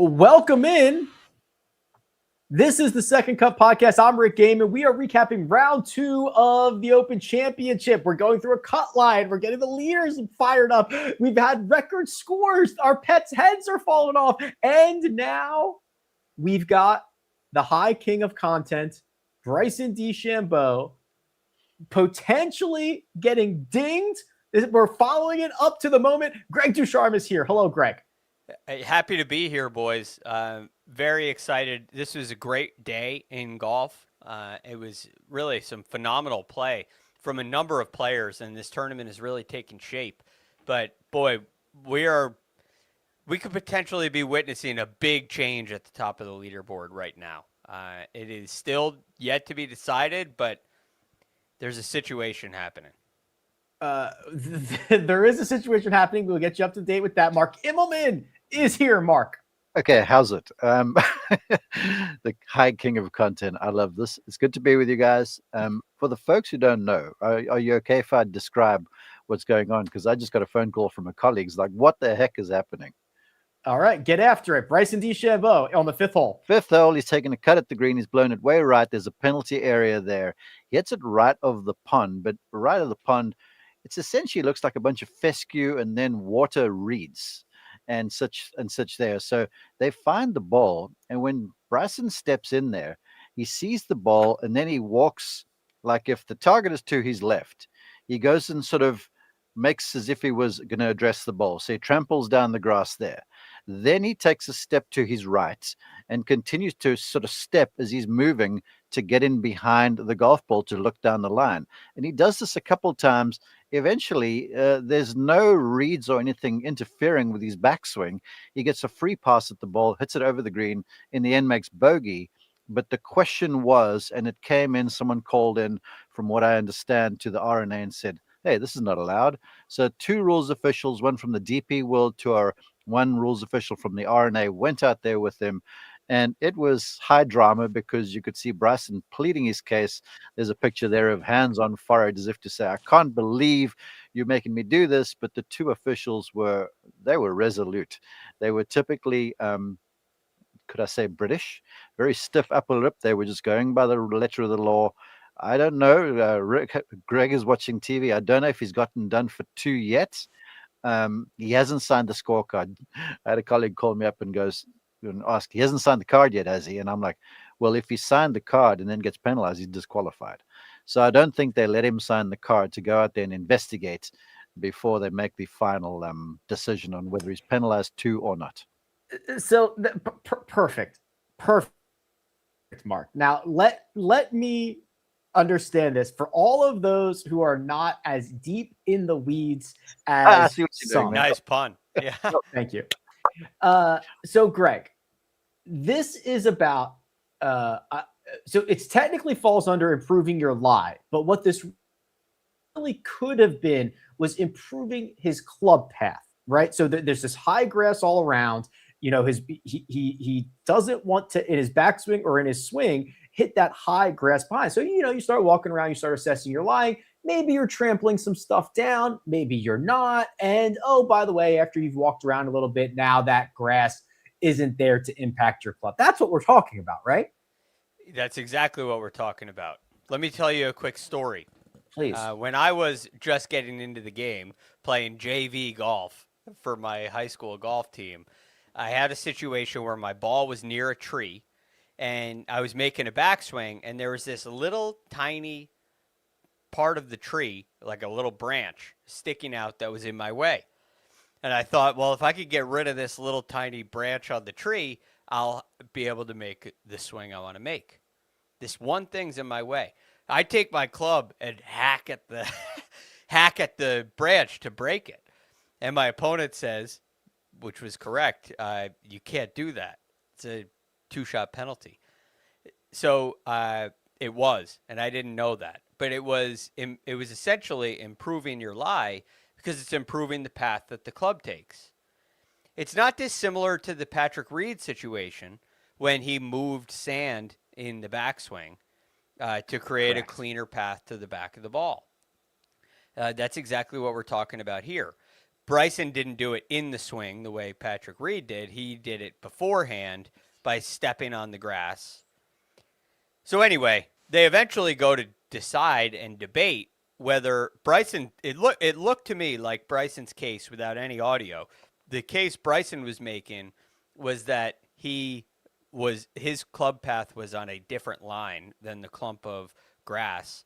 Welcome in. This is the Second Cup Podcast. I'm Rick Gehman. We are recapping round 2 of the Open Championship. We're going through a cut line. We're getting the leaders fired up. We've had record scores. Our pets' heads are falling off. And now we've got the high king of content, Bryson DeChambeau, potentially getting dinged. We're following it up to the moment. Greg DuCharme is here. Hello, Greg. Happy to be here, boys. Very excited. This was a great day in golf. It was really some phenomenal play from a number of players, and this tournament is really taking shape. But, boy, we could potentially be witnessing a big change at the top of the leaderboard right now. It is still yet to be decided, but there's a situation happening. There is a situation happening. We'll get you up to date with that. Mark Immelman is here, Mark. Okay, how's it? The high king of content. I love this. It's good to be with you guys. For the folks who don't know, are you okay if I describe what's going on? Because I just got a phone call from a colleague. It's like, what the heck is happening? All right, get after it. Bryson DeChambeau on the fifth hole. Fifth hole, he's taking a cut at the green. He's blown it way right. There's a penalty area there. He hits it right of the pond, but right of the pond, it's essentially looks like a bunch of fescue and then water reeds and such there. So they find the ball, and when Bryson steps in there, he sees the ball, and then he walks like if the target is to his left. He goes and sort of makes as if he was going to address the ball. So he tramples down the grass there. Then he takes a step to his right and continues to sort of step as he's moving to get in behind the golf ball to look down the line. And he does this a couple of times. Eventually, there's no reeds or anything interfering with his backswing. He gets a free pass at the ball, hits it over the green, in the end makes bogey. But the question was, and it came in, someone called in, from what I understand, to the RNA and said, hey, this is not allowed. So 2 rules officials, one from the DP World Tour, one rules official from the RNA, went out there with him. And it was high drama because you could see Bryson pleading his case. There's a picture there of hands on forehead as if to say, I can't believe you're making me do this. But the 2 officials were resolute. They were typically, could I say British, very stiff upper lip. They were just going by the letter of the law. I don't know. Greg is watching TV. I don't know if he's gotten done for 2 yet. He hasn't signed the scorecard. I had a colleague call me up and goes and ask, he hasn't signed the card yet, has he? And I'm like, well, if he signed the card and then gets penalized, he's disqualified. So I don't think they let him sign the card to go out there and investigate before they make the final decision on whether he's penalized 2 or not. So perfect, Mark. Now let me understand this for all of those who are not as deep in the weeds as some. Nice pun. Yeah. Oh, thank you. So Greg, this is about so it's technically falls under improving your lie, but what this really could have been was improving his club path, right? So there's this high grass all around. You know, he doesn't want to, in his backswing or in his swing, hit that high grass behind. So, you know, you start walking around, you start assessing your lying. Maybe you're trampling some stuff down. Maybe you're not. And, oh, by the way, after you've walked around a little bit, now that grass isn't there to impact your club. That's what we're talking about, right? That's exactly what we're talking about. Let me tell you a quick story. Please. When I was just getting into the game, playing JV golf for my high school golf team, I had a situation where my ball was near a tree, and I was making a backswing, and there was this little tiny part of the tree, like a little branch, sticking out that was in my way. And I thought, well, if I could get rid of this little tiny branch on the tree, I'll be able to make the swing I want to make. This one thing's in my way. I take my club and hack at the branch to break it. And my opponent says, which was correct, you can't do that. It's a 2-shot penalty. So it was, and I didn't know that. But it was essentially improving your lie because it's improving the path that the club takes. It's not dissimilar to the Patrick Reed situation when he moved sand in the backswing to create a cleaner path to the back of the ball. That's exactly what we're talking about here. Bryson didn't do it in the swing the way Patrick Reed did. He did it beforehand by stepping on the grass. So anyway, they eventually go to decide and debate whether Bryson, it looked to me like Bryson's case without any audio. The case Bryson was making was that his club path was on a different line than the clump of grass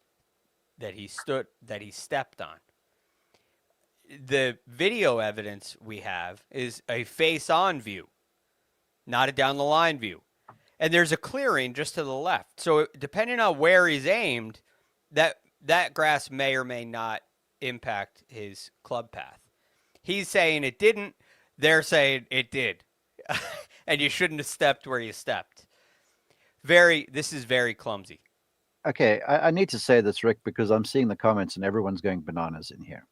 that he stepped on. The video evidence we have is a face-on view, not a down-the-line view. And there's a clearing just to the left. So depending on where he's aimed, that grass may or may not impact his club path. He's saying it didn't. They're saying it did. And you shouldn't have stepped where you stepped. This is very clumsy. Okay, I need to say this, Rick, because I'm seeing the comments and everyone's going bananas in here.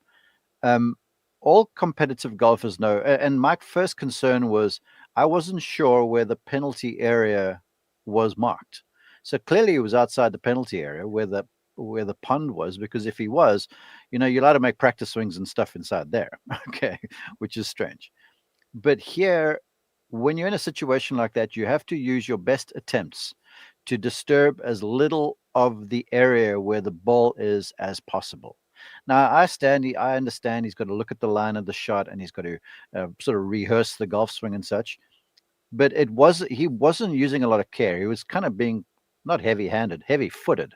All competitive golfers know, and my first concern was I wasn't sure where the penalty area was marked. So clearly he was outside the penalty area where the pond was, because if he was, you're allowed to make practice swings and stuff inside there. Okay, which is strange. But here, when you're in a situation like that, you have to use your best attempts to disturb as little of the area where the ball is as possible. Now, I understand he's got to look at the line of the shot and he's got to sort of rehearse the golf swing and such. But he wasn't using a lot of care. He was kind of being not heavy-handed, heavy-footed.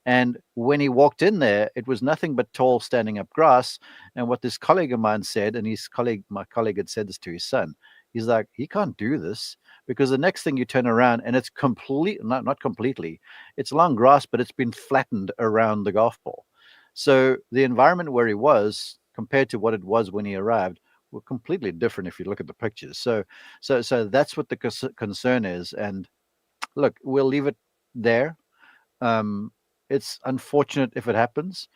And when he walked in there, it was nothing but tall, standing up grass. And what this colleague of mine said, and my colleague had said this to his son, he's like, he can't do this, because the next thing you turn around and it's not completely, it's long grass, but it's been flattened around the golf ball. So the environment where he was compared to what it was when he arrived were completely different if you look at the pictures. So that's what the concern is. And look, we'll leave it there. It's unfortunate if it happens,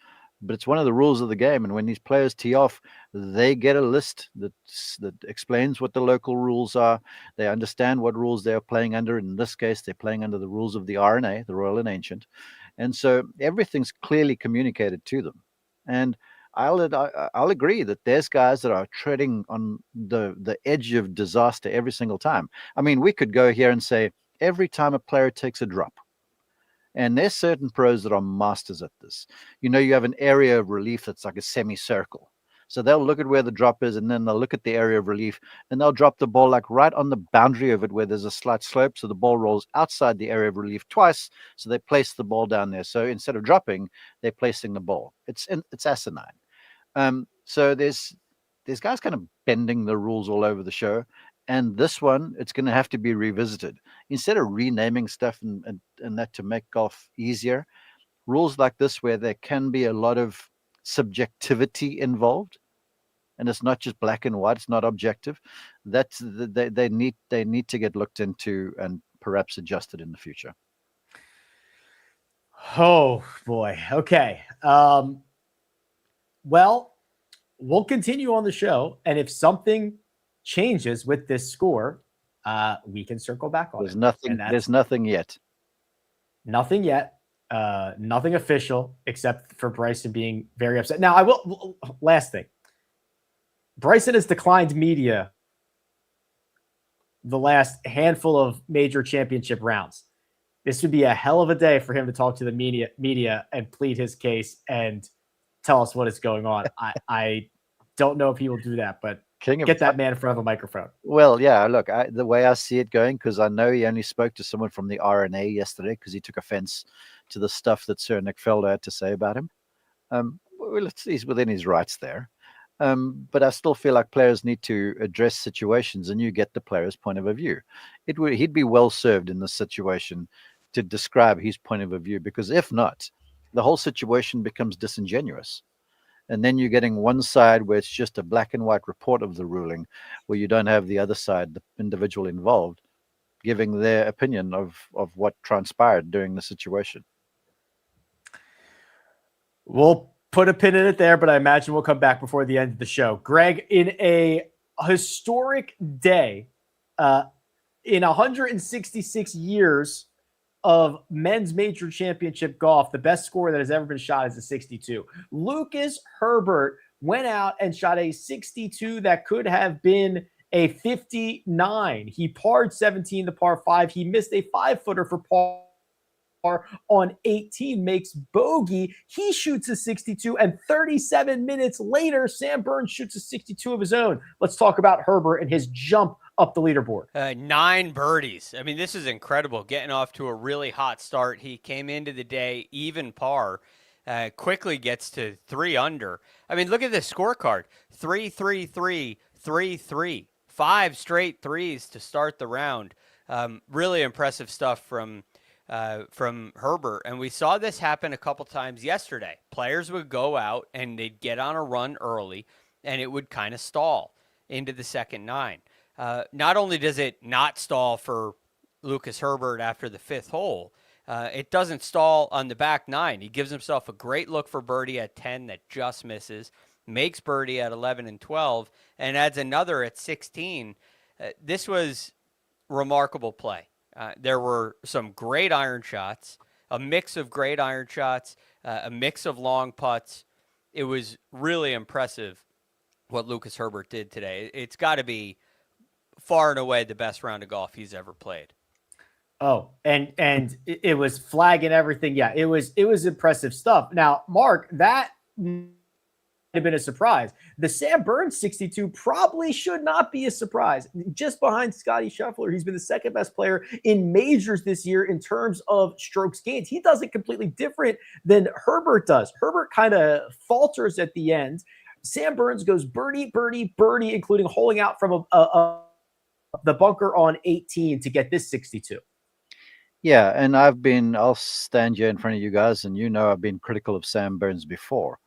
but it's one of the rules of the game. And when these players tee off, they get a list that explains what the local rules are. They understand what rules they are playing under. In this case, they're playing under the rules of the RNA, the Royal and Ancient. And so everything's clearly communicated to them. And I'll agree that there's guys that are treading on the edge of disaster every single time. I mean, we could go here and say every time a player takes a drop. And there's certain pros that are masters at this. You have an area of relief that's like a semicircle. So they'll look at where the drop is, and then they'll look at the area of relief, and they'll drop the ball like right on the boundary of it where there's a slight slope. So the ball rolls outside the area of relief twice. So they place the ball down there. So instead of dropping, they're placing the ball. It's asinine. So there's guys kind of bending the rules all over the show. And this one, it's going to have to be revisited. Instead of renaming stuff and that to make golf easier, rules like this where there can be a lot of subjectivity involved, and it's not just black and white, it's not objective, they need to get looked into and perhaps adjusted in the future. Oh, boy. Okay. Well, we'll continue on the show, and if something changes with this score, we can circle back on it. There's nothing yet. Nothing yet. Nothing official except for Bryson being very upset. Now, I will. Last thing. Bryson has declined media the last handful of major championship rounds. This would be a hell of a day for him to talk to the media and plead his case and tell us what is going on. I don't know if he will do that, but get that man in front of a microphone. Well, yeah, look, the way I see it going, because I know he only spoke to someone from the RNA yesterday because he took offense to the stuff that Sir Nick Felder had to say about him. Well, he's within his rights there. But I still feel like players need to address situations, and you get the player's point of view. He'd be well served in this situation to describe his point of view, because if not, the whole situation becomes disingenuous. And then you're getting one side where it's just a black and white report of the ruling, where you don't have the other side, the individual involved, giving their opinion of what transpired during the situation. We'll put a pin in it there, but I imagine we'll come back before the end of the show. Greg, in a historic day, in 166 years of men's major championship golf, the best score that has ever been shot is a 62. Lucas Herbert went out and shot a 62 that could have been a 59. He parred 17 to par 5. He missed a 5-footer for par on 18, makes bogey. He shoots a 62, and 37 minutes later, Sam Burns shoots a 62 of his own. Let's talk about Herbert and his jump up the leaderboard. 9 birdies. I mean, this is incredible. Getting off to a really hot start. He came into the day even par. Quickly gets to 3 under. I mean, look at this scorecard. 3, 3, 3, 3, 3. 5 straight threes to start the round. Really impressive stuff from Herbert. And we saw this happen a couple times yesterday. Players would go out and they'd get on a run early, and it would kind of stall into the second 9. Not only does it not stall for Lucas Herbert after the 5th hole, it doesn't stall on the back 9. He gives himself a great look for birdie at 10 that just misses, makes birdie at 11 and 12, and adds another at 16. This was remarkable play. There were some great iron shots, a mix of great iron shots, a mix of long putts. It was really impressive what Lucas Herbert did today. It's got to be far and away the best round of golf he's ever played. Oh, and it was flag and everything. Yeah, it was impressive stuff. Now, Mark, that might have been a surprise. The Sam Burns 62 probably should not be a surprise. Just behind Scotty Scheffler, he's been the second best player in majors this year in terms of strokes gained. He does it completely different than Herbert does. Herbert kind of falters at the end. Sam Burns goes birdie, birdie, birdie, including holing out from the bunker on 18 to get this 62. Yeah, and I'll stand here in front of you guys, and I've been critical of Sam Burns before.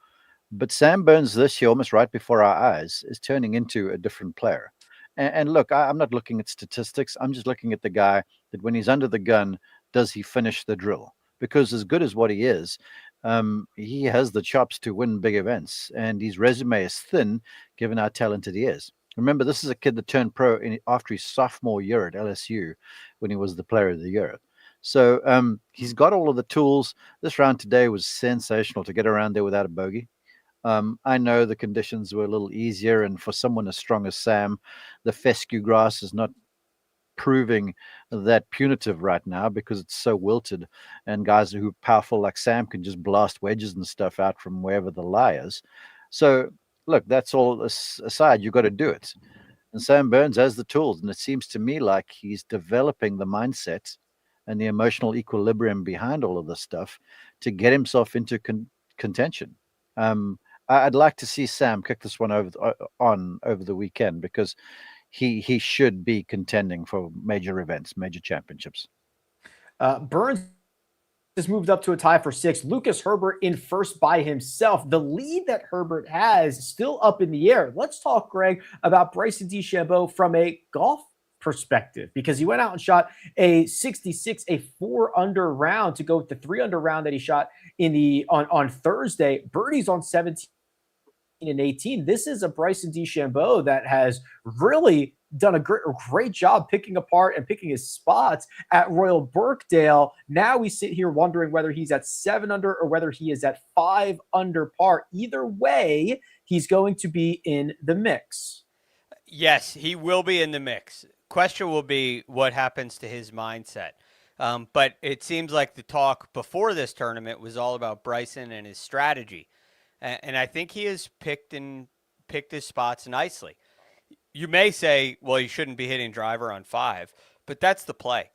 But Sam Burns this year, almost right before our eyes, is turning into a different player. And look, I'm not looking at statistics. I'm just looking at the guy that when he's under the gun, does he finish the drill? Because as good as what he is, he has the chops to win big events, and his resume is thin given how talented he is. Remember, this is a kid that turned pro after his sophomore year at LSU when he was the player of the year. So he's got all of the tools. This round today was sensational to get around there without a bogey. I know the conditions were a little easier, and for someone as strong as Sam, the fescue grass is not proving that punitive right now because it's so wilted, and guys who are powerful like Sam can just blast wedges and stuff out from wherever the lie is. So, look, that's all aside. You've got to do it. And Sam Burns has the tools, and it seems to me like he's developing the mindset and the emotional equilibrium behind all of this stuff to get himself into contention. I'd like to see Sam kick this one over the weekend because he should be contending for major events, major championships. Burns has moved up to a tie for 6. Lucas Herbert in first by himself. The lead that Herbert has is still up in the air. Let's talk, Greg, about Bryson DeChambeau from a golf perspective, because he went out and shot a 66, a 4-under round to go with the 3-under round that he shot on Thursday. Birdies on 17 and 18. This is a Bryson DeChambeau that has really done a great job picking apart and picking his spots at Royal Birkdale. Now we sit here wondering whether he's at 7 under or whether he is at 5 under par. Either way, he's going to be in the mix. Yes, he will be in the mix. Question will be what happens to his mindset. But it seems like the talk before this tournament was all about Bryson and his strategy. And I think he has picked his spots nicely. You may say, well, you shouldn't be hitting driver on 5, but that's the play.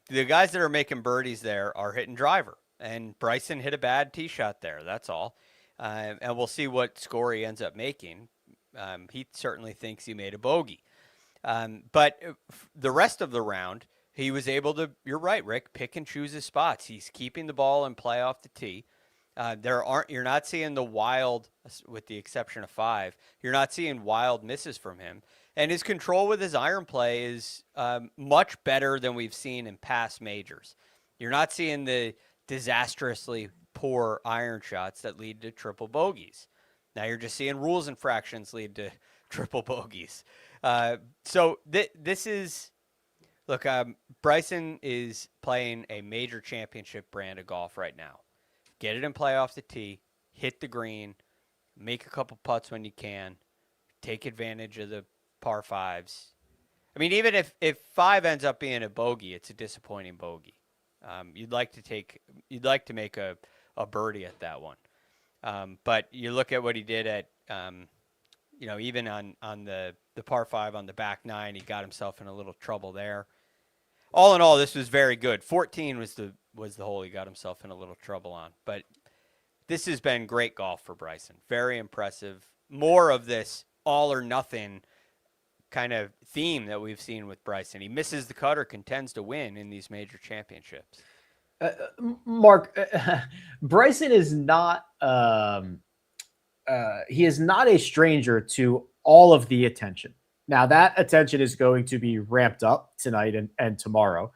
The guys that are making birdies there are hitting driver, and Bryson hit a bad tee shot there. That's all. And we'll see what score he ends up making. He certainly thinks he made a bogey. But the rest of the round, he was able to, you're right, Rick, pick and choose his spots. He's keeping the ball and play off the tee. You're not seeing the wild, with the exception of 5, you're not seeing wild misses from him. And his control with his iron play is much better than we've seen in past majors. You're not seeing the disastrously poor iron shots that lead to triple bogeys. Now you're just seeing rules infractions lead to triple bogeys. So this is, look, Bryson is playing a major championship brand of golf right now. Get it in play off the tee, hit the green, make a couple putts when you can, take advantage of the par fives. I mean, even if 5 ends up being a bogey, it's a disappointing bogey. You'd like to make a birdie at that one. But you look at what he did at, even on the par 5 on the back 9, he got himself in a little trouble there. All in all, this was very good. 14 was the hole he got himself in a little trouble on. But this has been great golf for Bryson. Very impressive. More of this all or nothing kind of theme that we've seen with Bryson. He misses the cut or contends to win in these major championships. Mark, Bryson is not he is not a stranger to all of the attention. Now, that attention is going to be ramped up tonight and tomorrow.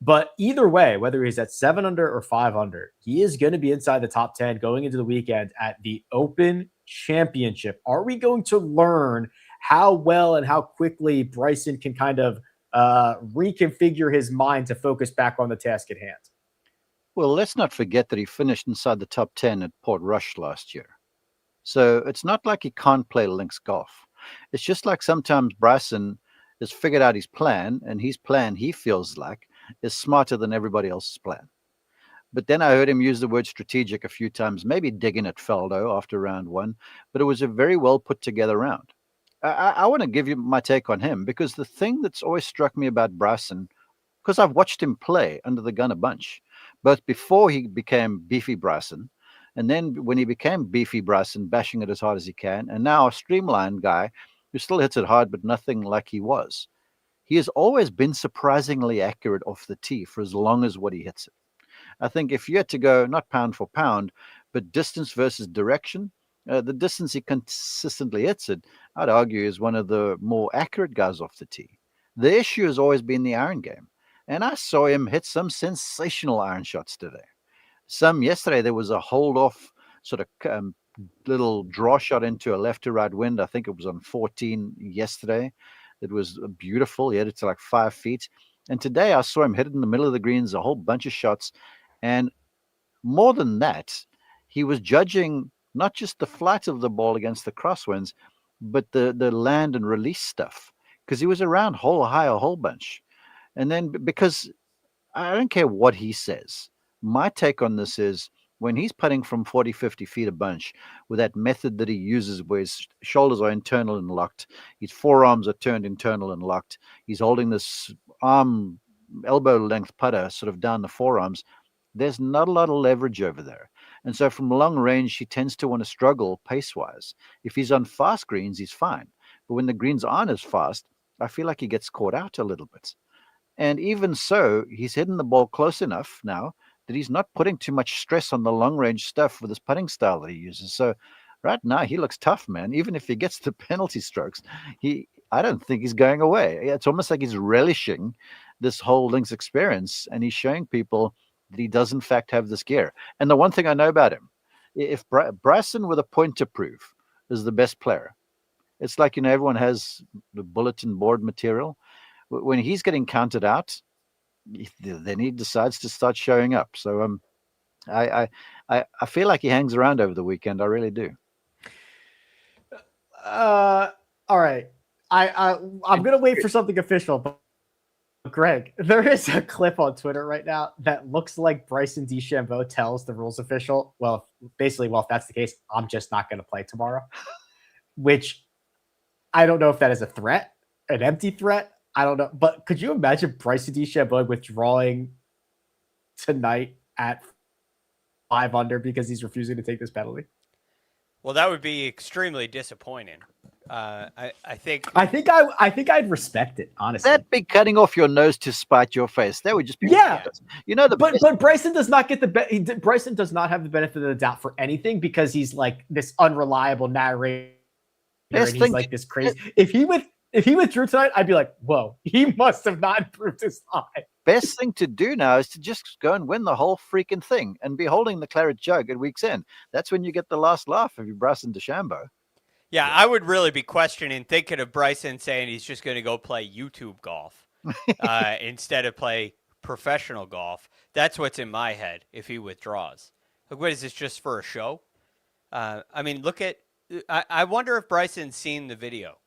But either way, whether he's at 7 under or 5 under, he is going to be inside the top 10 going into the weekend at the Open Championship. Are we going to learn how well and how quickly Bryson can kind of reconfigure his mind to focus back on the task at hand? Well, let's not forget that he finished inside the top 10 at Port Rush last year. So it's not like he can't play links golf. It's just like sometimes Bryson has figured out his plan, and his plan, he feels like, is smarter than everybody else's plan. But then I heard him use the word strategic a few times, maybe digging at Faldo after round 1, but it was a very well put together round. I want to give you my take on him, because the thing that's always struck me about Bryson, because I've watched him play under the gun a bunch, both before he became Beefy Bryson, and then when he became Beefy Bryson, bashing it as hard as he can, and now a streamlined guy who still hits it hard, but nothing like he was. He has always been surprisingly accurate off the tee for as long as what he hits it. I think if you had to go, not pound for pound, but distance versus direction, the distance he consistently hits it, I'd argue, is one of the more accurate guys off the tee. The issue has always been the iron game. And I saw him hit some sensational iron shots today. Some yesterday, there was a hold off sort of little draw shot into a left to right wind. I think it was on 14 yesterday. It was beautiful. He had it to like 5 feet. And today I saw him hit it in the middle of the greens, a whole bunch of shots. And more than that, he was judging not just the flight of the ball against the crosswinds, but the land and release stuff, because he was around hole high a whole bunch. And then, because I don't care what he says, my take on this is, when he's putting from 40, 50 feet a bunch with that method that he uses where his shoulders are internal and locked, his forearms are turned internal and locked, he's holding this arm, elbow length putter sort of down the forearms, there's not a lot of leverage over there. And so from long range, he tends to want to struggle pace-wise. If he's on fast greens, he's fine. But when the greens aren't as fast, I feel like he gets caught out a little bit. And even so, he's hitting the ball close enough now that he's not putting too much stress on the long-range stuff with his putting style that he uses. So right now, he looks tough, man. Even if he gets the penalty strokes, I don't think he's going away. It's almost like he's relishing this whole links experience, and he's showing people that he does, in fact, have this gear. And the one thing I know about him, if Bryson with a point to prove is the best player, it's like, everyone has the bulletin board material. When he's getting counted out, then he decides to start showing up. So I feel like he hangs around over the weekend. I really do. All right. I'm gonna wait for something official, but Greg, there is a clip on Twitter right now that looks like Bryson DeChambeau tells the rules official, well, if that's the case, I'm just not gonna play tomorrow. Which I don't know if that is a threat, an empty threat. I don't know, but could you imagine Bryson DeChambeau withdrawing tonight at 5 under because he's refusing to take this penalty? Well, that would be extremely disappointing. I think I'd respect it, honestly. That'd be cutting off your nose to spite your face. That would just be ridiculous. But Bryson does not get Bryson does not have the benefit of the doubt for anything, because he's like this unreliable narrator, and he's like this crazy. If he withdrew tonight, I'd be like, whoa, he must have not improved his line. Best thing to do now is to just go and win the whole freaking thing and be holding the claret jug at week's end. That's when you get the last laugh if you're Bryson DeChambeau. Yeah, I would really be thinking of Bryson saying he's just going to go play YouTube golf instead of play professional golf. That's what's in my head if he withdraws. Like, what is this, just for a show? I mean, look at I wonder if Bryson's seen the video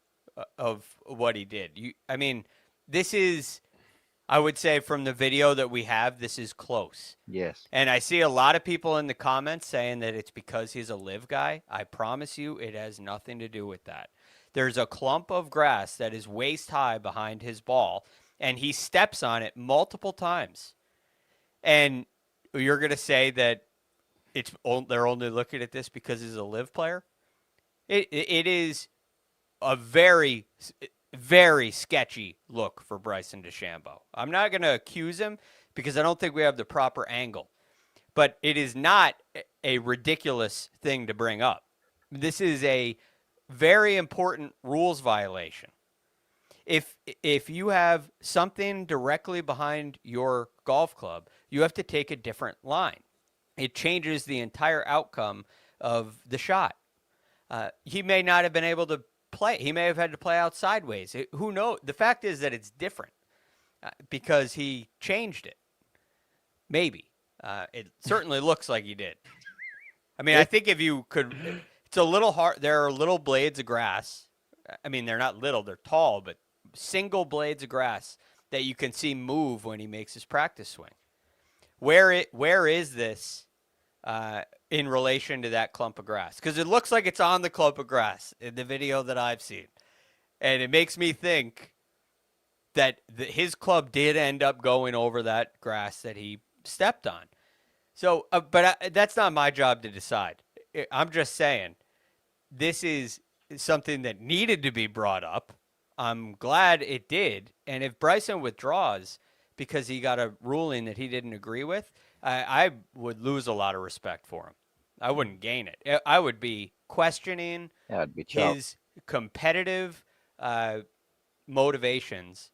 of what he did. I mean, this is, I would say from the video that we have, this is close. Yes. And I see a lot of people in the comments saying that it's because he's a live guy. I promise you it has nothing to do with that. There's a clump of grass that is waist high behind his ball, and he steps on it multiple times. And you're going to say that they're only looking at this because he's a live player? It is a very, very sketchy look for Bryson DeChambeau. I'm not going to accuse him because I don't think we have the proper angle. But it is not a ridiculous thing to bring up. This is a very important rules violation. If you have something directly behind your golf club, you have to take a different line. It changes the entire outcome of the shot. He may not have been able to play. He may have had to play out sideways. Who knows? The fact is that it's different because he changed it. Maybe. It certainly looks like he did. I mean, I think if you could, it's a little hard. There are little blades of grass. I mean, they're not little, they're tall, but single blades of grass that you can see move when he makes his practice swing. Where is this in relation to that clump of grass? Because it looks like it's on the clump of grass in the video that I've seen. And it makes me think that his club did end up going over that grass that he stepped on. So, that's not my job to decide. I'm just saying this is something that needed to be brought up. I'm glad it did. And if Bryson withdraws because he got a ruling that he didn't agree with, I would lose a lot of respect for him. I wouldn't gain it. I would be questioning his competitive motivations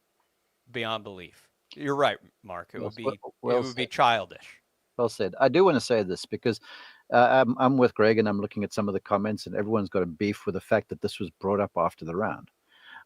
beyond belief. You're right, Mark. It would be childish. Well said. I do want to say this because I'm with Greg and I'm looking at some of the comments and everyone's got a beef with the fact that this was brought up after the round.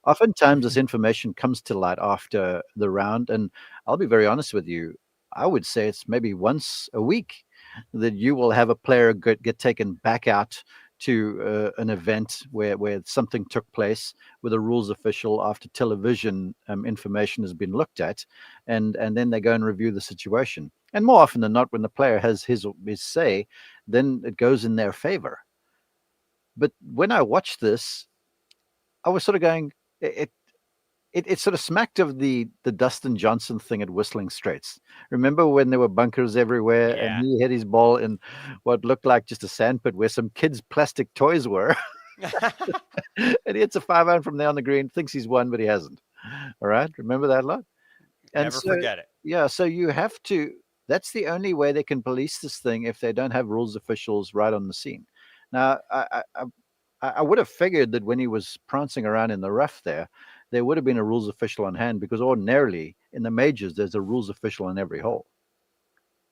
Oftentimes this information comes to light after the round, and I'll be very honest with you. I would say it's maybe once a week that you will have a player get taken back out to an event where something took place with a rules official after television information has been looked at, and then they go and review the situation. And more often than not, when the player has his say, then it goes in their favor. But when I watched this, I was sort of going, it sort of smacked of the Dustin Johnson thing at Whistling Straits. Remember when there were bunkers everywhere and he hit his ball in what looked like just a sandpit where some kids' plastic toys were? And he hits a 5-iron from there on the green, thinks he's won, but he hasn't. All right. Remember that lot? And Never forget it. Yeah. So you have to, that's the only way they can police this thing if they don't have rules officials right on the scene. Now, I would have figured that when he was prancing around in the rough there would have been a rules official on hand, because ordinarily in the majors, there's a rules official on every hole.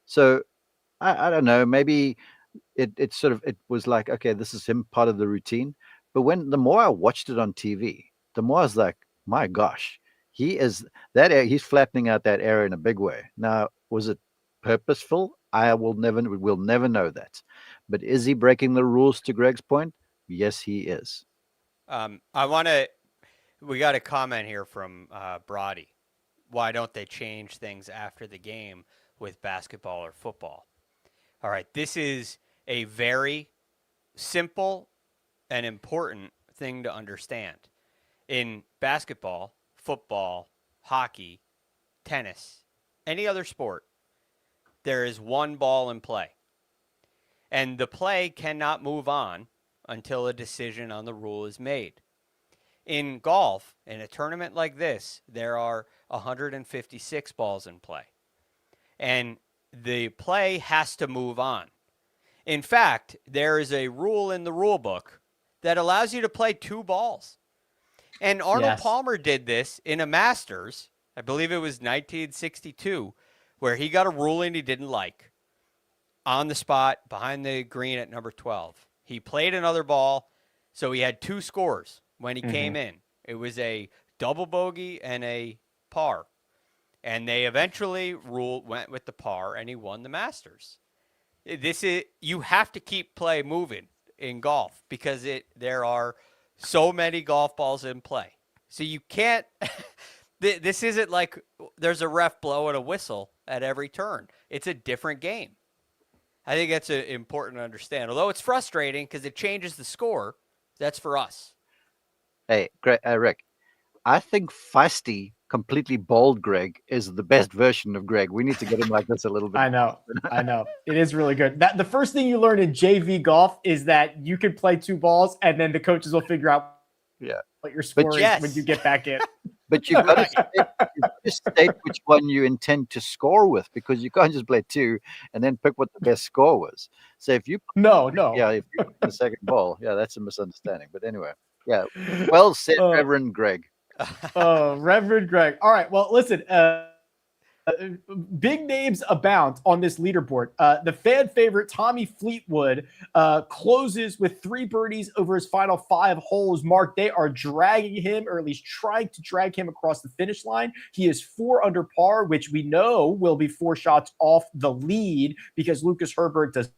So I don't know, maybe it was like, okay, this is him, part of the routine. But the more I watched it on TV, the more I was like, my gosh, he's flattening out that area in a big way. Now, was it purposeful? We'll never know that. But is he breaking the rules, to Greg's point? Yes, he is. We got a comment here from Brody. Why don't they change things after the game with basketball or football? All right, this is a very simple and important thing to understand. In basketball, football, hockey, tennis, any other sport, there is one ball in play. And the play cannot move on until a decision on the rule is made. In golf, in a tournament like this, there are 156 balls in play. And the play has to move on. In fact, there is a rule in the rule book that allows you to play 2 balls. And Arnold Palmer did this in a Masters, I believe it was 1962, where he got a ruling he didn't like on the spot behind the green at number 12. He played another ball, so he had 2 scores when he came in. It was a double bogey and a par. And they eventually went with the par, and he won the Masters. You have to keep play moving. in golf because there are so many golf balls in play. So you can't this isn't like there's a ref blowing a whistle at every turn. It's a different game. I think that's important to understand. Although it's frustrating because it changes the score, that's for us. Hey, Rick, I think feisty, completely bald Greg is the best version of Greg. We need to get him like this a little bit. I know. It is really good. The first thing you learn in JV golf is that you can play 2 balls and then the coaches will figure out what your score is when you get back in. But you've got to state which one you intend to score with, because you can't just play 2 and then pick what the best score was. So if you no, if you pick the second ball, that's a misunderstanding. But anyway, well said, Reverend Greg. Reverend Greg. All right. Well, listen. Big names abound on this leaderboard. The fan favorite Tommy Fleetwood closes with 3 birdies over his final 5 holes. Mark, they are dragging him, or at least trying to drag him across the finish line. He is 4 under par, which we know will be 4 shots off the lead because Lucas Herbert does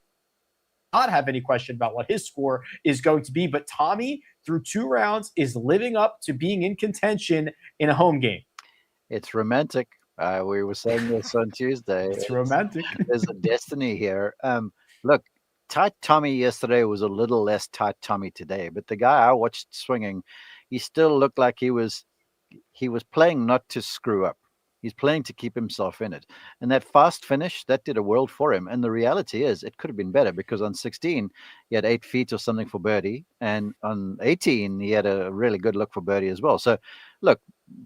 not have any question about what his score is going to be. But Tommy, through 2 rounds, is living up to being in contention in a home game. It's romantic. We were saying this on Tuesday. It's romantic. There's a destiny here. Look, tight Tommy yesterday was a little less tight Tommy today, but the guy I watched swinging, he still looked like he was playing not to screw up. He's playing to keep himself in it. And that fast finish, that did a world for him. And the reality is it could have been better, because on 16, he had 8 feet or something for birdie. And on 18, he had a really good look for birdie as well. So, look,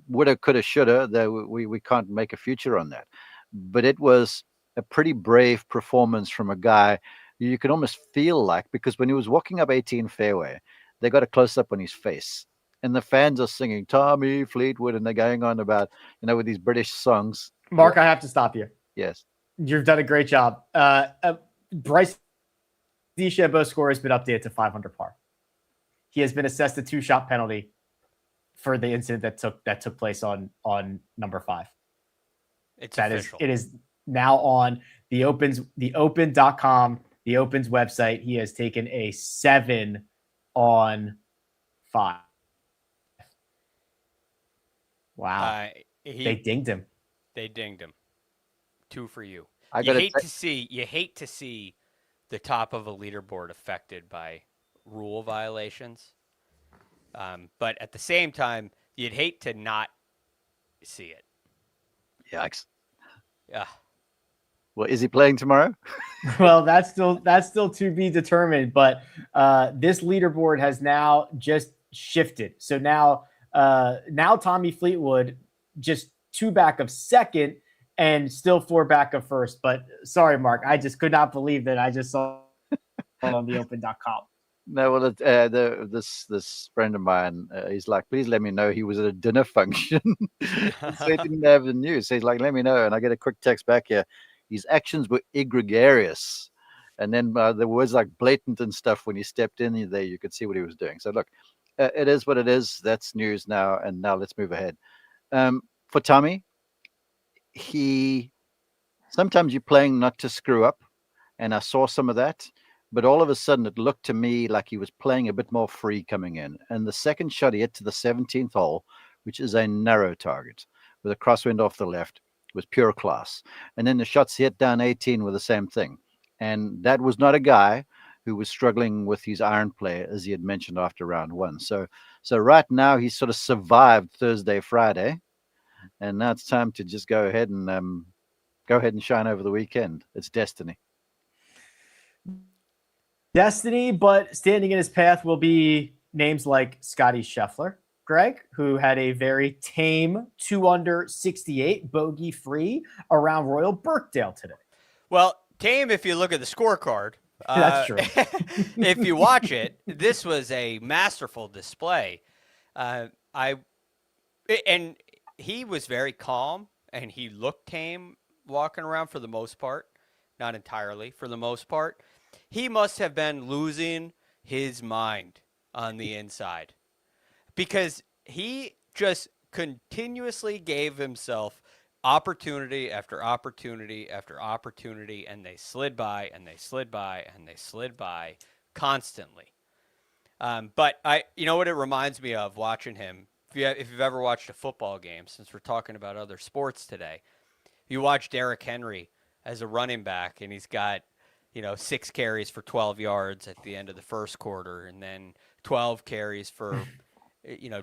woulda, coulda, shoulda, we can't make a future on that. But it was a pretty brave performance from a guy you could almost feel like, because when he was walking up 18 fairway, they got a close-up on his face. And the fans are singing Tommy Fleetwood, and they're going on about, with these British songs. Mark, I have to stop you. Yes. You've done a great job. Bryson DeChambeau score has been updated to 500 par. He has been assessed a 2-shot penalty for the incident that took place on number 5. It's official. It is now on the open.com, the Open's website. He has taken a 7 on 5. Wow. They dinged him. They dinged him. 2 for you. You hate to see the top of a leaderboard affected by rule violations. But at the same time, you'd hate to not see it. Yikes. Yeah. Well, is he playing tomorrow? Well, that's still to be determined. But this leaderboard has now just shifted. So now Tommy Fleetwood just 2 back of second and still 4 back of first. But sorry, Mark, I just could not believe that I just saw it on the open.com. No, well, this friend of mine, he's like, please let me know he was at a dinner function. So he didn't have the news. So he's like, let me know. And I get a quick text back here. His actions were egregious. And then there was like blatant and stuff when he stepped in there. You could see what he was doing. So look, it is what it is. That's news now. And now let's move ahead. For Tommy, sometimes you're playing not to screw up. And I saw some of that. But all of a sudden, it looked to me like he was playing a bit more free coming in. And the second shot he hit to the 17th hole, which is a narrow target, with a crosswind off the left, was pure class. And then the shots he hit down 18 were the same thing. And that was not a guy who was struggling with his iron play, as he had mentioned after round 1. So right now, he's sort of survived Thursday, Friday. And now it's time to just go ahead and shine over the weekend. It's destiny. Destiny, but standing in his path will be names like Scotty Scheffler, Greg, who had a very tame 2 under 68 bogey free around Royal Birkdale today. Well, tame if you look at the scorecard. That's true. If you watch it, this was a masterful display. And he was very calm, and he looked tame walking around for the most part. Not entirely, for the most part. He must have been losing his mind on the inside, because he just continuously gave himself opportunity after opportunity after opportunity, and they slid by and they slid by and they slid by constantly. But you know what it reminds me of watching him? If you've ever watched a football game, since we're talking about other sports today, you watch Derrick Henry as a running back, and he's got, 6 carries for 12 yards at the end of the first quarter, and then 12 carries for,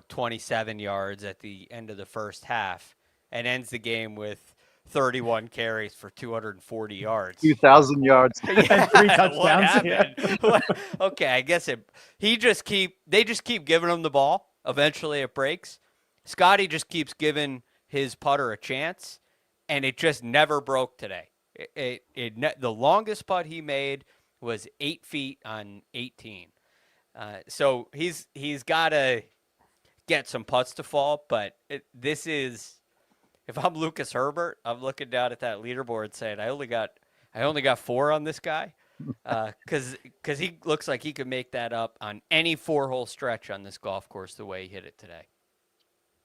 27 yards at the end of the first half, and ends the game with 31 carries for 240 yards. 2,000 yards. And 3 touchdowns. What happened? Okay, I guess they just keep giving him the ball. Eventually it breaks. Scotty just keeps giving his putter a chance, and it just never broke today. The longest putt he made was 8 feet on 18. So he's got to get some putts to fall, but this is, if I'm Lucas Herbert, I'm looking down at that leaderboard saying I only got 4 on this guy, because he looks like he could make that up on any 4-hole stretch on this golf course the way he hit it today.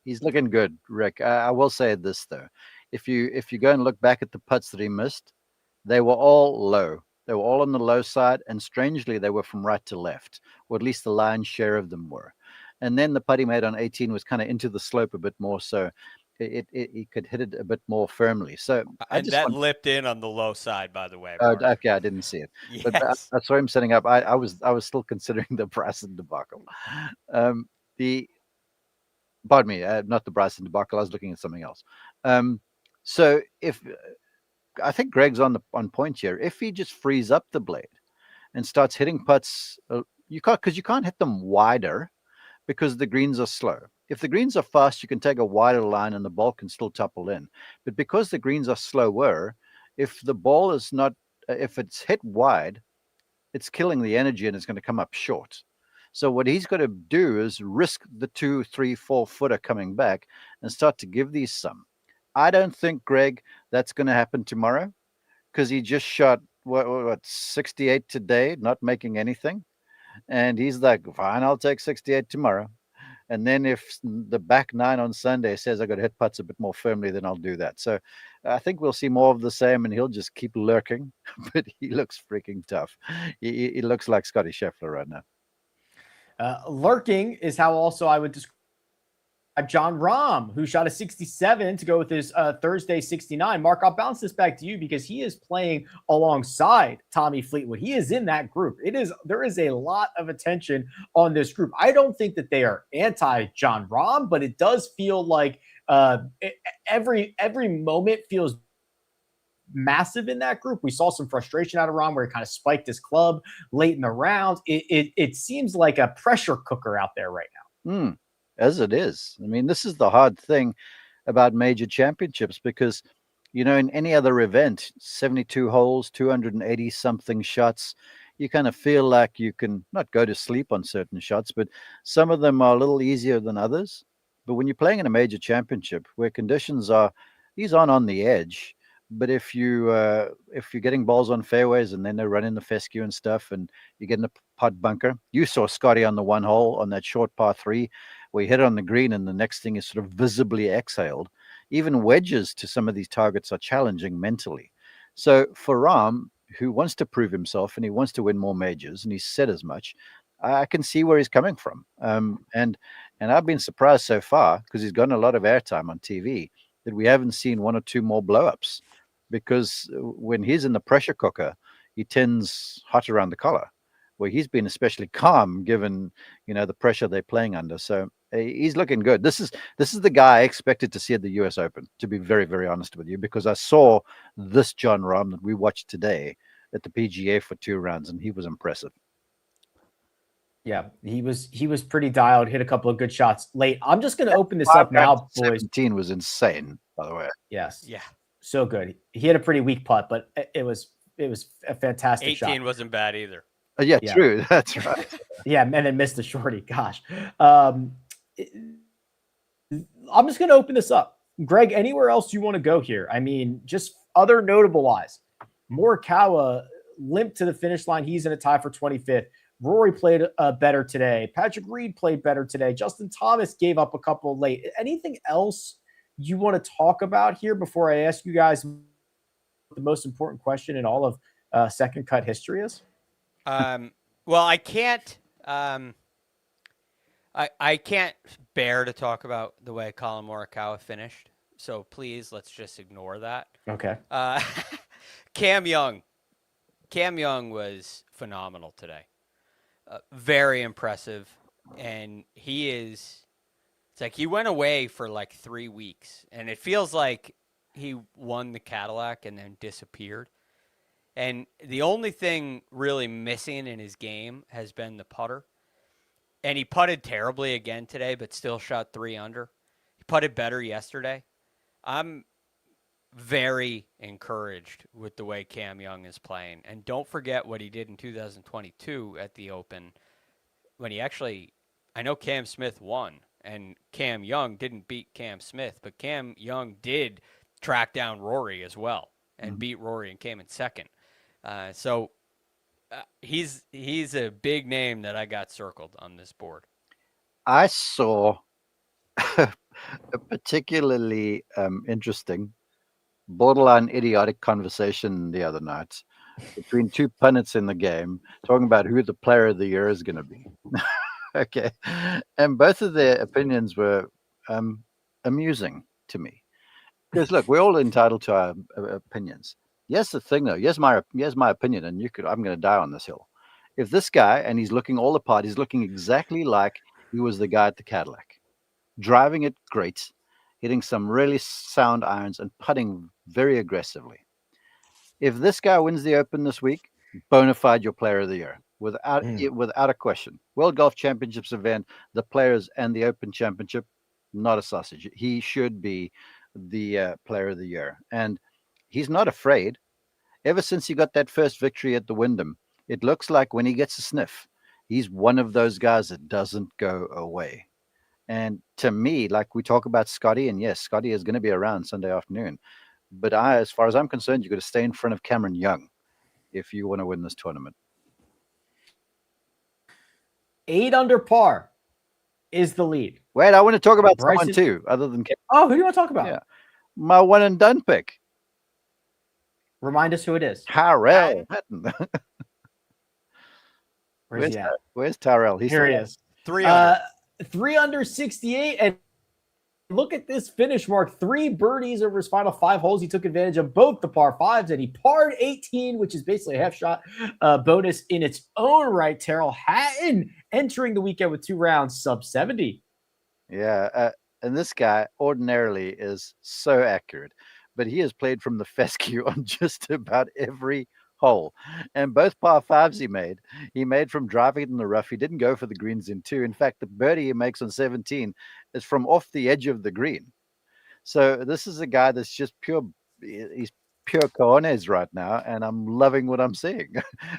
He's looking good, Rick. I will say this though, if you go and look back at the putts that he missed, they were all low. They were all on the low side, and strangely, they were from right to left, or at least the lion's share of them were. And then the putt he made on 18 was kind of into the slope a bit more, so he could hit it a bit more firmly. So lipped in on the low side, by the way. Oh, okay, I didn't see it. Yes. But I saw him setting up. I was still considering the Bryson debacle. Pardon me, not the Bryson debacle. I was looking at something else. So if I think Greg's on point here. If he just frees up the blade and starts hitting putts, you can't hit them wider because the greens are slow. If the greens are fast, you can take a wider line and the ball can still topple in. But because the greens are slower, if the ball is not, if it's hit wide, it's killing the energy and it's going to come up short. So what he's got to do is risk the 2, 3, 4 footer coming back and start to give these some. I don't think, Greg, that's going to happen tomorrow, because he just shot what 68 today, not making anything. And he's like, fine, I'll take 68 tomorrow. And then if the back 9 on Sunday says I got to hit putts a bit more firmly, then I'll do that. So I think we'll see more of the same, and he'll just keep lurking. But he looks freaking tough. He looks like Scotty Scheffler right now. Lurking is how also I would describe Jon Rahm, who shot a 67 to go with his Thursday 69. Mark, I'll bounce this back to you because he is playing alongside Tommy Fleetwood. He is in that group. There is a lot of attention on this group. I don't think that they are anti-Jon Rahm, but it does feel like every moment feels massive in that group. We saw some frustration out of Rahm where he kind of spiked his club late in the round. It seems like a pressure cooker out there right now. As it is. I mean, this is the hard thing about major championships, because, in any other event, 72 holes, 280 something shots, you kind of feel like you can not go to sleep on certain shots, but some of them are a little easier than others. But when you're playing in a major championship where conditions these aren't on the edge, but if you're getting balls on fairways and then they're running the fescue and stuff, and you get in a putt bunker, you saw Scotty on the 1 hole on that short par 3 where he hit it on the green, and the next thing is sort of visibly exhaled. Even wedges to some of these targets are challenging mentally. So for Rahm, who wants to prove himself and he wants to win more majors, and he's said as much, I can see where he's coming from. And I've been surprised so far, because he's gotten a lot of airtime on TV, that we haven't seen 1 or 2 more blow-ups, because when he's in the pressure cooker, he tends hot around the collar, where he's been especially calm given, the pressure they're playing under. So he's looking good. This is the guy I expected to see at the US Open, to be very, very honest with you, because I saw this Jon Rahm that we watched today at the PGA for 2 rounds, and he was impressive. Yeah, he was pretty dialed, hit a couple of good shots late. I'm just going to open this up now, boys. 17 was insane, by the way. Yes. Yeah. So good. He hit a pretty weak putt, but it was a fantastic 18 shot. 18 wasn't bad either. Yeah, true. That's right. Yeah, and then missed the shorty. Gosh. I'm just going to open this up. Greg, anywhere else you want to go here? I mean, just other notable wise. Morikawa limped to the finish line. He's in a tie for 25th. Rory played better today. Patrick Reed played better today. Justin Thomas gave up a couple late. Anything else you want to talk about here before I ask you guys the most important question in all of Second Cut history is? Well, I can't. I can't bear to talk about the way Colin Morikawa finished. So please, let's just ignore that. Okay. Cam Young. Cam Young was phenomenal today. Very impressive. And it's like he went away for like 3 weeks. And it feels like he won the Cadillac and then disappeared. And the only thing really missing in his game has been the putter. And he putted terribly again today, but still shot 3 under. He putted better yesterday. I'm very encouraged with the way Cam Young is playing. And don't forget what he did in 2022 at the Open when he actually, I know Cam Smith won, and Cam Young didn't beat Cam Smith, but Cam Young did track down Rory as well and beat Rory and came in second. So he's a big name that I got circled on this board. I saw a particularly interesting, borderline idiotic conversation the other night between two pundits in the game talking about who the player of the year is going to be. Okay. And both of their opinions were amusing to me. Because look, we're all entitled to our opinions. Yes, the thing though, here's my opinion, and I'm going to die on this hill. If this guy, and he's looking all the part, he's looking exactly like he was the guy at the Cadillac, driving it great, hitting some really sound irons and putting very aggressively. If this guy wins the Open this week, bona fide your player of the year, without a question. World Golf Championships event, the Players and the Open Championship, not a sausage. He should be the player of the year, and he's not afraid. Ever since he got that first victory at the Wyndham, it looks like when he gets a sniff, he's one of those guys that doesn't go away. And to me, like we talk about Scotty, and yes, Scotty is going to be around Sunday afternoon. But as far as I'm concerned, you've got to stay in front of Cameron Young if you want to win this tournament. 8 under par is the lead. Wait, I want to talk about Bryson, someone too, other than Cameron. Oh, who do you want to talk about? Yeah, my one and done pick. Remind us who it is. Tyrell Hatton. Where's he at? Where's Tyrell? Here he is. 3 under. 3 under 68. And look at this finish mark. 3 birdies over his final 5 holes. He took advantage of both the par 5s, and he parred 18, which is basically a half shot bonus in its own right. Tyrell Hatton entering the weekend with 2 rounds, sub 70. Yeah, and this guy ordinarily is so accurate, but he has played from the fescue on just about every hole. And both par 5s he made from driving it in the rough. He didn't go for the greens in 2. In fact, the birdie he makes on 17 is from off the edge of the green. So this is a guy that's just he's pure cojones right now, and I'm loving what I'm seeing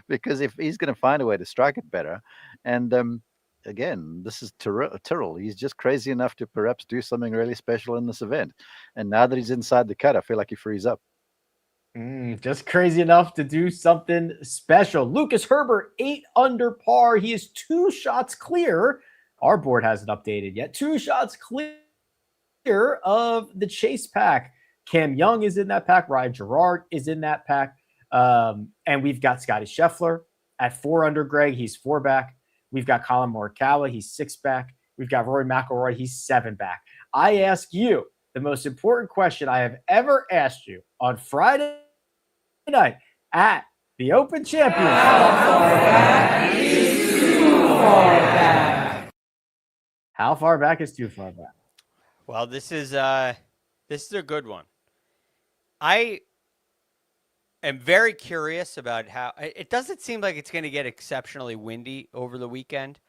because if he's going to find a way to strike it better, and again, this is Tyrrell. He's just crazy enough to perhaps do something really special in this event. And now that he's inside the cut, I feel like he frees up. Just crazy enough to do something special. Lucas Herbert, 8 under par. He is 2 shots clear. Our board hasn't updated yet. 2 shots clear of the chase pack. Cam Young is in that pack. Ryan Gerard is in that pack. And we've got Scotty Scheffler at 4 under, Greg. He's 4 back. We've got Colin Morikawa. He's 6 back. We've got Rory McIlroy. He's 7 back. I ask you the most important question I have ever asked you on Friday night at the Open Championship. How far back is too far back? Well, this is a good one. I am very curious about how it doesn't seem like it's going to get exceptionally windy over the weekend.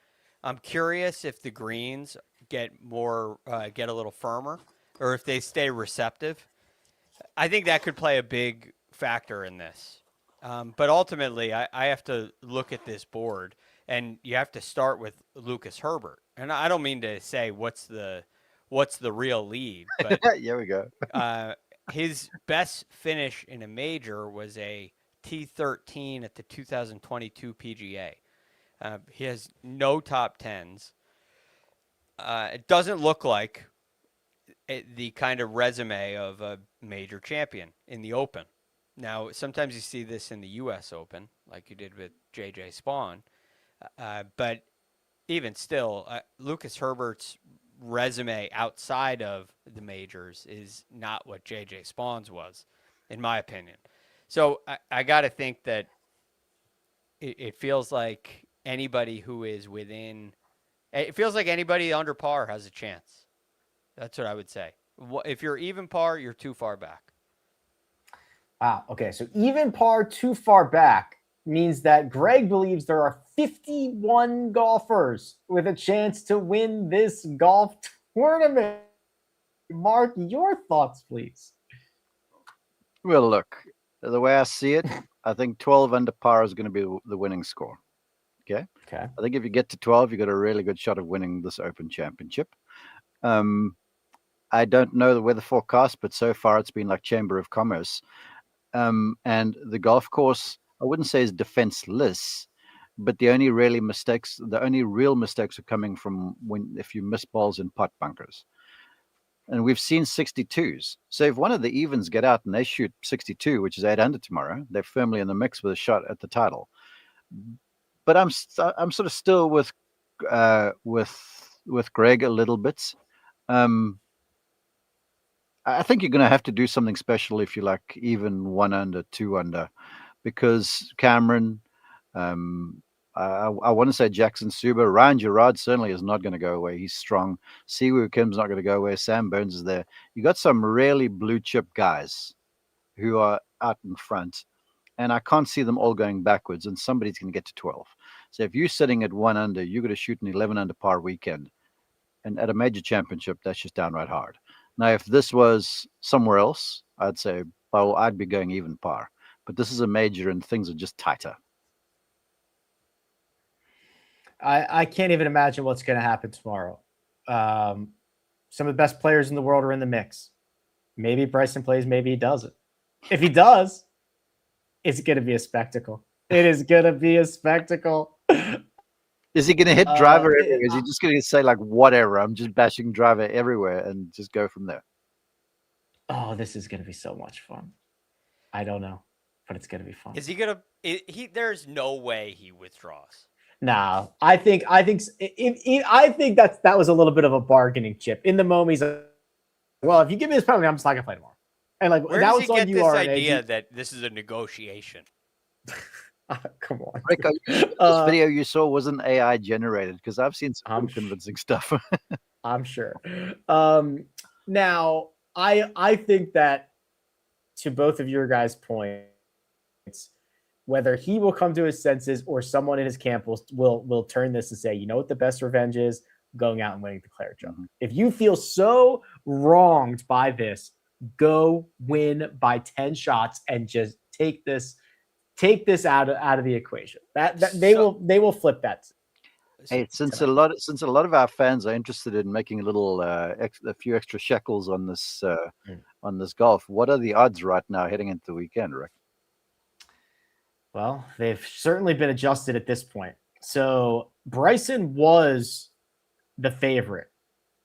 I'm curious if the greens get a little firmer or if they stay receptive. I think that could play a big factor in this. But ultimately, I have to look at this board, and you have to start with Lucas Herbert. And I don't mean to say what's the real lead, but here we go. His best finish in a major was a T13 at the 2022 PGA. He has no top 10s. It doesn't look like the kind of resume of a major champion in the Open. Now, sometimes you see this in the U.S. Open, like you did with J.J. Spawn. But even still, Lucas Herbert's resume outside of the majors is not what JJ Spawn's was, in my opinion. So I got to think that it feels like anybody who is within, it feels like anybody under par has a chance. That's what I would say. If you're even par, you're too far back. Wow. Okay. So even par too far back means that Greg believes there are 51 golfers with a chance to win this golf tournament. Mark, your thoughts, please. Well, look, the way I see it, I think 12 under par is going to be the winning score. Okay. I think if you get to 12, you got a really good shot of winning this Open Championship. I don't know the weather forecast, but so far it's been like Chamber of Commerce. And the golf course, I wouldn't say is defenseless, but the only real mistakes are coming from if you miss balls in pot bunkers. And we've seen 62s. So if one of the evens get out and they shoot 62, which is 8 under tomorrow, they're firmly in the mix with a shot at the title. But I'm sort of still with Greg a little bit. I think you're going to have to do something special if you like even 1 under, 2 under, because Cameron, I want to say Jackson Suba, Ryan Gerard certainly is not going to go away. He's strong. Siwoo Kim's not going to go away. Sam Burns is there. You got some really blue chip guys who are out in front, and I can't see them all going backwards, and somebody's going to get to 12. So if you're sitting at 1 under, you're going to shoot an 11 under par weekend. And at a major championship, that's just downright hard. Now, if this was somewhere else, I'd say, well, I'd be going even par. But this is a major and things are just tighter. I can't even imagine what's going to happen tomorrow. Some of the best players in the world are in the mix. Maybe Bryson plays, maybe he doesn't. If he does, it's going to be a spectacle. It is going to be a spectacle. Is he going to hit driver everywhere? Is he just going to say, like, whatever, I'm just bashing driver everywhere and just go from there? Oh, this is going to be so much fun. I don't know, but it's going to be fun. Is he going to there's no way he withdraws. No, I think that was a little bit of a bargaining chip. In the moment, he's like, well, if you give me this penalty, I'm just not going to play anymore. And like, where that does was he on get you, this RNA. idea that this is a negotiation? Come on. Rick, this video you saw wasn't AI generated, because I've seen some I'm convincing stuff. I'm sure. Now, I think that, to both of your guys' points, whether he will come to his senses or someone in his camp will turn this and say, you know what the best revenge is? Going out and winning the Claret Jump. Mm-hmm. If you feel so wronged by this, go win by 10 shots and just take this out of the equation. They will flip that. Hey, since a lot of our fans are interested in making a few extra shekels on this on this golf, what are the odds right now heading into the weekend, Rick? Well, they've certainly been adjusted at this point. So Bryson was the favorite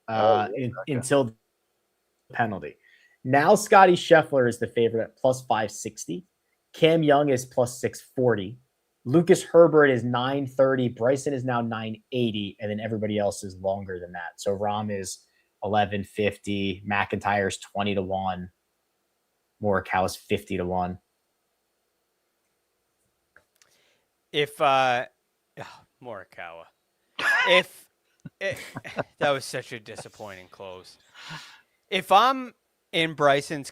until the penalty. Now Scotty Scheffler is the favorite at plus 560. Cam Young is plus 640. Lucas Herbert is 930. Bryson is now 980. And then everybody else is longer than that. So Rahm is 1150. McIntyre's 20-1. Morikawa's 50-1. If Morikawa, that was such a disappointing close. If I'm in Bryson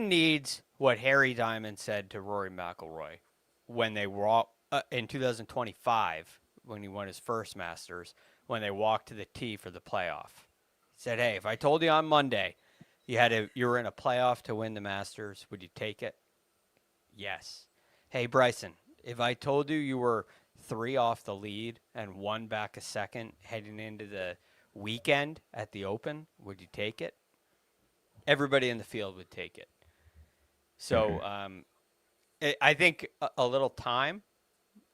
needs what Harry Diamond said to Rory McIlroy when they were in 2025, when he won his first Masters, when they walked to the tee for the playoff. He said, hey, if I told you on Monday you were in a playoff to win the Masters, would you take it? Yes. Hey, Bryson, if I told you were 3 off the lead and 1 back a second heading into the weekend at the Open, would you take it? Everybody in the field would take it. So I think a little time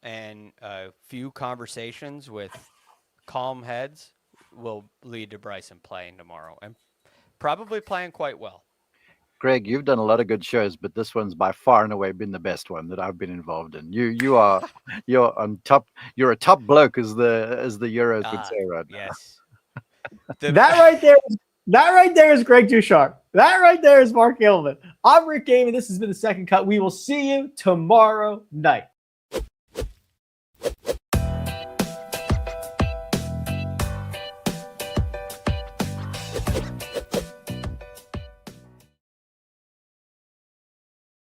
and a few conversations with calm heads will lead to Bryson playing tomorrow and probably playing quite well. Greg, you've done a lot of good shows, but this one's by far and away been the best one that I've been involved in. You're on top. You're a top bloke, as the Euros would say right now. Yes. That right there is Greg DuCharme. That right there is Mark Immelman. I'm Rick Gehman. This has been The Second Cut. We will see you tomorrow night.